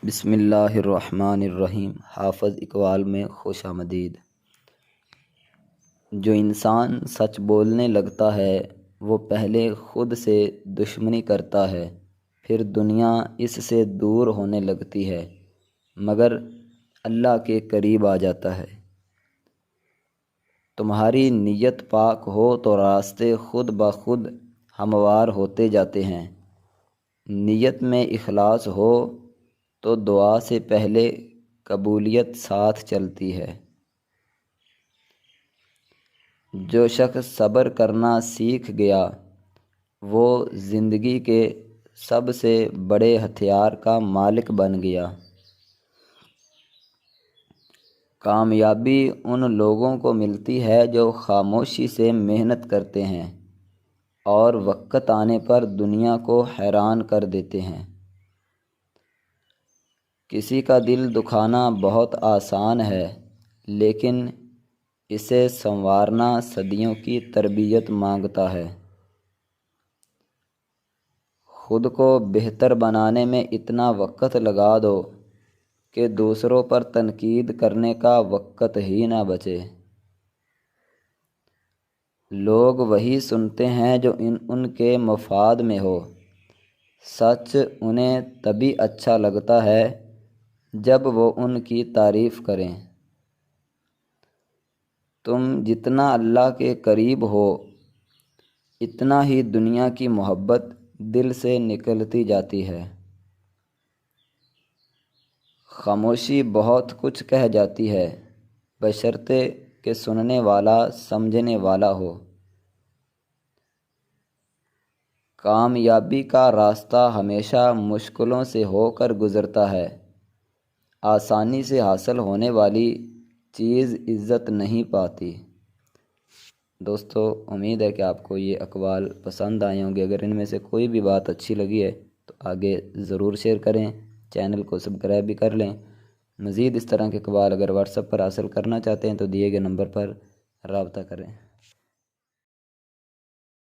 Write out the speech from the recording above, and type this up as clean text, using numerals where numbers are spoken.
بسم اللہ الرحمن الرحیم۔ حافظ اقبال میں خوش آمدید۔ جو انسان سچ بولنے لگتا ہے وہ پہلے خود سے دشمنی کرتا ہے، پھر دنیا اس سے دور ہونے لگتی ہے مگر اللہ کے قریب آ جاتا ہے۔ تمہاری نیت پاک ہو تو راستے خود بخود ہموار ہوتے جاتے ہیں۔ نیت میں اخلاص ہو تو دعا سے پہلے قبولیت ساتھ چلتی ہے۔ جو شخص صبر کرنا سیکھ گیا وہ زندگی کے سب سے بڑے ہتھیار کا مالک بن گیا۔ کامیابی ان لوگوں کو ملتی ہے جو خاموشی سے محنت کرتے ہیں اور وقت آنے پر دنیا کو حیران کر دیتے ہیں۔ کسی کا دل دکھانا بہت آسان ہے لیکن اسے سنوارنا صدیوں کی تربیت مانگتا ہے۔ خود کو بہتر بنانے میں اتنا وقت لگا دو کہ دوسروں پر تنقید کرنے کا وقت ہی نہ بچے۔ لوگ وہی سنتے ہیں جو ان کے مفاد میں ہو۔ سچ انہیں تبھی اچھا لگتا ہے جب وہ ان کی تعریف کریں۔ تم جتنا اللہ کے قریب ہو اتنا ہی دنیا کی محبت دل سے نکلتی جاتی ہے۔ خاموشی بہت کچھ کہہ جاتی ہے بشرطے کہ سننے والا سمجھنے والا ہو۔ کامیابی کا راستہ ہمیشہ مشکلوں سے ہو کر گزرتا ہے۔ آسانی سے حاصل ہونے والی چیز عزت نہیں پاتی۔ دوستو، امید ہے کہ آپ کو یہ اقوال پسند آئے ہوں گے۔ اگر ان میں سے کوئی بھی بات اچھی لگی ہے تو آگے ضرور شیئر کریں، چینل کو سبسکرائب بھی کر لیں۔ مزید اس طرح کے اقوال اگر واٹس ایپ پر حاصل کرنا چاہتے ہیں تو دیے گئے نمبر پر رابطہ کریں۔